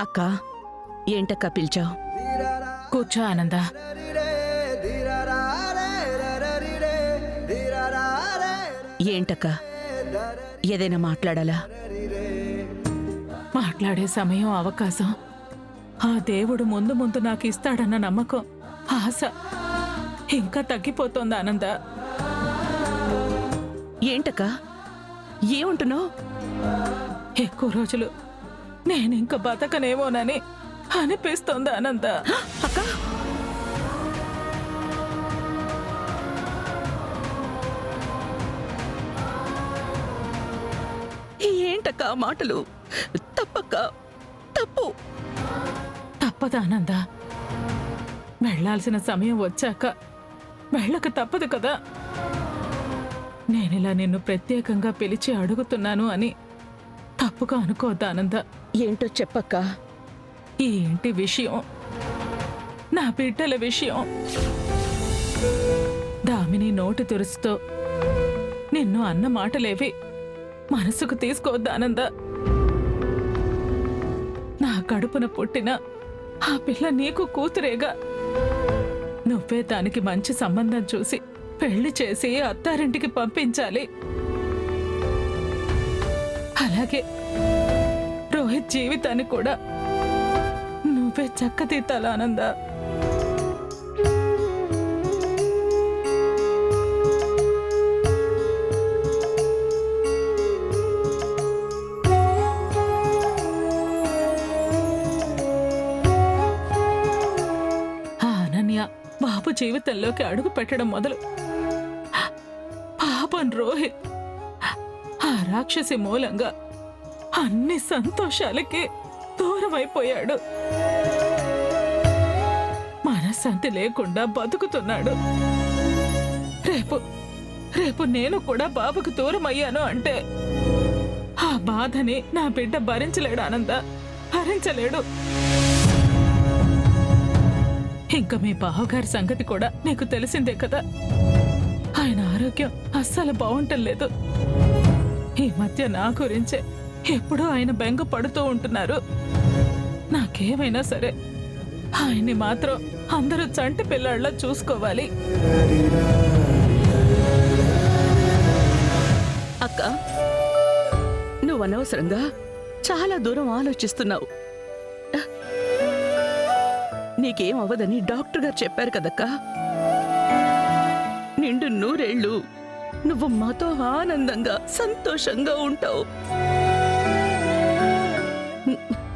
అక్క, ఏంటక్క పిలిచావు? కూర్చో ఆనంద. ఏంటక్క, ఏదైనా మాట్లాడాలా? మాట్లాడే సమయం, అవకాశం ఆ దేవుడు ముందు ముందు నాకు ఇస్తాడన్న నమ్మకం, ఆశ ఇంకా తగ్గిపోతోంది ఆనంద. ఏంటక్క, ఏమంటున్నావు? ఎక్కువ రోజులు నేనింక బతకనేమోనని అనిపిస్తోంది ఆనంద. అక్క, ఏంటక్క మాటలు? తప్పక్క, తప్పు. తప్పదు ఆనంద. వెళ్లాల్సిన సమయం వచ్చాక వెళ్ళక తప్పదు కదా. నేనిలా నిన్ను ప్రత్యేకంగా పిలిచి అడుగుతున్నాను అని తప్పుగా అనుకోవద్దు ఆనంద. ఏంటో చెప్పక్క. ఈ ఇంటి విషయం, నా బిడ్డల విషయం. దామిని నోటి తురుస్తో నిన్ను అన్న మాటలేవి మనసుకు తీసుకోవద్దు ఆనంద. నా కడుపున పుట్టిన ఆ పిల్ల నీకు కూతురేగా. నువ్వే దానికి మంచి సంబంధం చూసి పెళ్లి చేసి అత్తారింటికి పంపించాలి. అలాగే రోహిత్ జీవితాన్ని కూడా నువ్వే చక్కదిద్దాలి ఆనంద. బాబు జీవితంలోకి అడుగు పెట్టడం మొదలు పాపం రోహిత్ ఆ రాక్షసి మూలంగా అన్ని సంతోషాలకి దూరమైపోయాడు. మనశ్శాంతి లేకుండా బతుకుతున్నాడు. రేపు రేపు నేను కూడా బాబుకు దూరం అయ్యాను అంటే ఆ బాధని నా బిడ్డ భరించలేడు ఆనంద, భరించలేడు. ఇంకా మీ బావగారి సంగతి కూడా నీకు తెలిసిందే కదా. ఆయన ఆరోగ్యం అస్సలు బాగుంటలేదు. ఈ మధ్య నా గురించే ఎప్పుడూ ఆయన బెంగ పడుతూ ఉంటున్నారు. నాకేమైనా సరే ఆయన్ని మాత్రం అందరూ చంటి పిల్లాళ్ళ చూసుకోవాలి. అక్క, నువ్వు అనవసరంగా చాలా దూరం ఆలోచిస్తున్నావు. నీకేం అవ్వదని డాక్టర్ గారు చెప్పారు కదక్కా. నిండు నూరేళ్ళు నువ్వు మాతో ఆనందంగా సంతోషంగా ఉంటావు.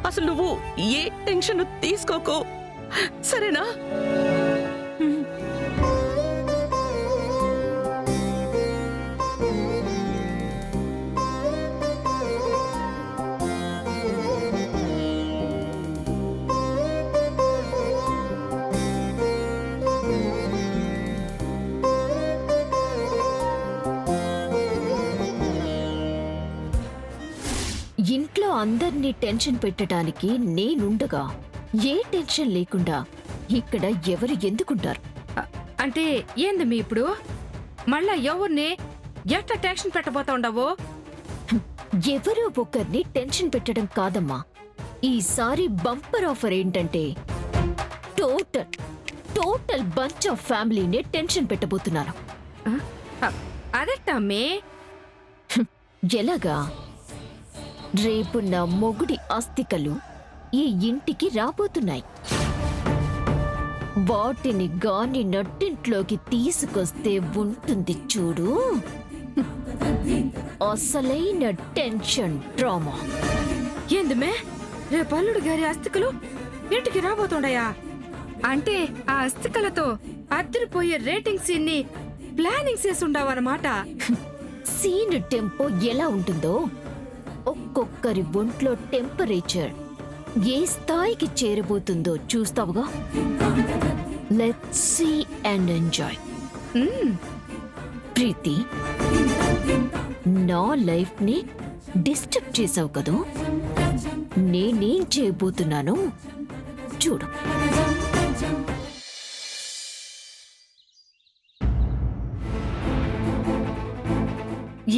అసలు నువ్వు ఏ టెన్షన్ తీసుకోకు, సరేనా? ఇంట్లో అందర్నీ టెన్షన్ పెట్టడానికి నేనుండగా ఏ టెన్షన్ లేకుండా ఇక్కడ ఎవరు ఎందుకుంటారు? అంటే ఏంది మీ ఇప్పుడు మళ్ళా ఎవరిని ఎట్లా టెన్షన్ పెట్టబోతా ఉండవు? ఎవరో ఒకరిని టెన్షన్ పెట్టడం కాదమ్మా. ఈసారి బంపర్ ఆఫర్ ఏంటంటే టోటల్ బంచ్ ఆఫ్ ఫ్యామిలీని టెన్షన్ పెట్టబోతున్నాను. అదెట్టమ్మే? ఎలాగా? రేపు నా మొగుడి అస్థికలు ఈ ఇంటికి రాబోతున్నాయి. వాటిని గాని నట్టింట్లోకి తీసుకొస్తే ఉంటుంది చూడు అసలైన టెన్షన్ డ్రామా. ఏందిమే, రేపు అల్లుడు గారి అస్థికలు ఇంటికి రాబోతుండయా? అంటే ఆ అస్థికలతో అద్దరిపోయే రేటింగ్ సీన్ ని ప్లానింగ్ చేసి ఉండవన్నమాట. సీన్ టెంపో ఎలా ఉంటుందో ఒక్కొక్కరి ఒంట్లో టెంపరేచర్ ఏ స్థాయికి చేరబోతుందో చూస్తావుగా. Let's see and enjoy. Preeti, నా లైఫ్ ని డిస్టర్బ్ చేసావు కదూ. నేనేం చేయబోతున్నానో చూడు.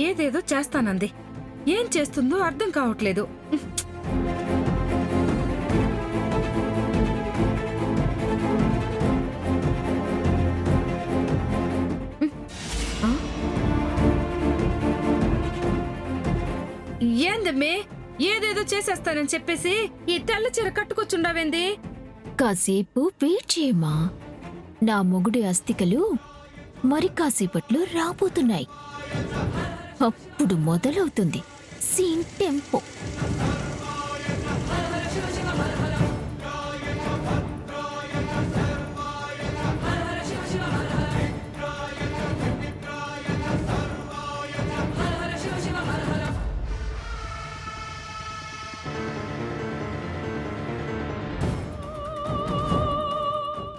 ఏదేదో చేస్తానంది, ఏం చేస్తుందో అర్థం కావట్లేదు. ఏందమ్మే ఏదేదో చేసేస్తానని చెప్పేసి ఈ తెల్ల చీర కట్టుకొచ్చుండవేంది? కాసేపు వెయిట్ చేయమ్మా. నా మొగుడి అస్థికలు మరి కాసేపట్లో రాబోతున్నాయి. అప్పుడు మొదలవుతుంది సీన్ టెంపో.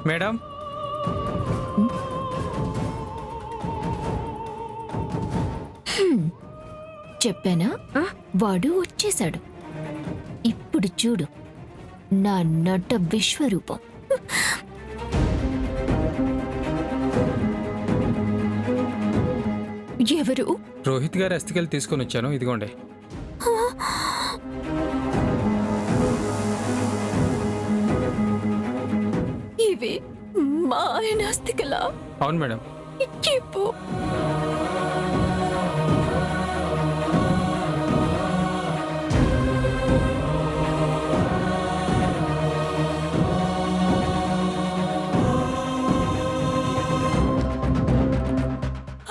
మేడం, చెప్పానా? ఆ? వాడు వచ్చేశాడు. ఇప్పుడు చూడు నా నట విశ్వరూపం. ఎవరు? రోహిత్ గారి అస్థికలు తీసుకొని వచ్చాను, ఇదిగోండి. ఇవి మా ఆయన అస్థికలా? అవును మేడం. చెప్పు.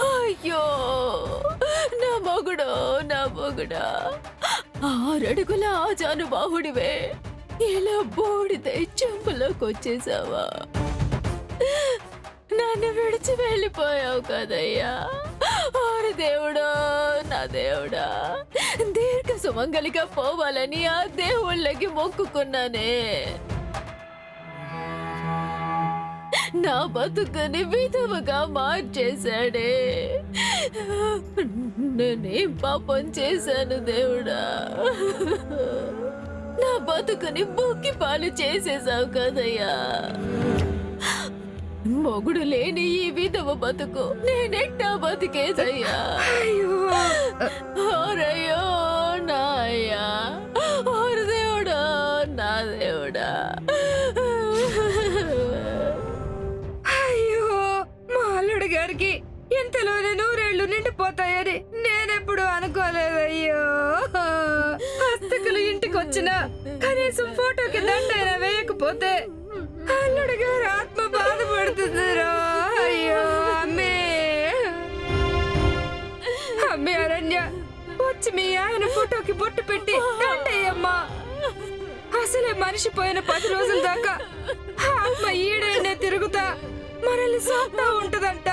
అయ్యో నా మొగుడో, నా మొగుడా, 6 అడుగుల ఆజానుబాహుడివే, ఇలా బోడితే చెంపులోకి వచ్చేసావా? నన్ను విడిచి వెళ్ళిపోయావు కదయ్యా. ఆరు దేవుడా, నా దేవుడా, దీర్ఘ సుమంగలిగా పోవాలని ఆ దేవుళ్ళకి మొక్కుకున్నానే. నా బతుకని విధవగా మార్చేశాడే. నేనేం పాపం చేశాను దేవుడా? నా బతుకుని బుక్కి పాలు చేసేసావు కదయ్యా. మొగుడు లేని ఈ విధవ బతుకు నేనెట్టా బతికేదయ్యా? ఓరయ్యో నాయ్యా, ఓరు దేవుడా, నా దేవుడా. అయ్యో మా అల్లుడు గారికి ఇంతలోనే 100 ఏళ్ళు నిండిపోతాయని నేనెప్పుడు అనుకోలేదయ్యో. హస్తకులు ఇంటికి వచ్చినా కనీసం ఫోటోకి దండైనా వేయకపోతే అల్లుడు గారు ఆత్మ బాధపడుతుందిరా. అయ్యో అమ్మే, అమ్మే అరణ్య, వచ్చి మీ ఆయన ఫోటోకి బొట్టు పెట్టి దండయ్యమ్మా. అసలే మనిషి పోయిన 10 రోజుల దాకా ఆత్మ ఈడైనా తిరుగుతా మనల్ని సాగుతా ఉంటదంట.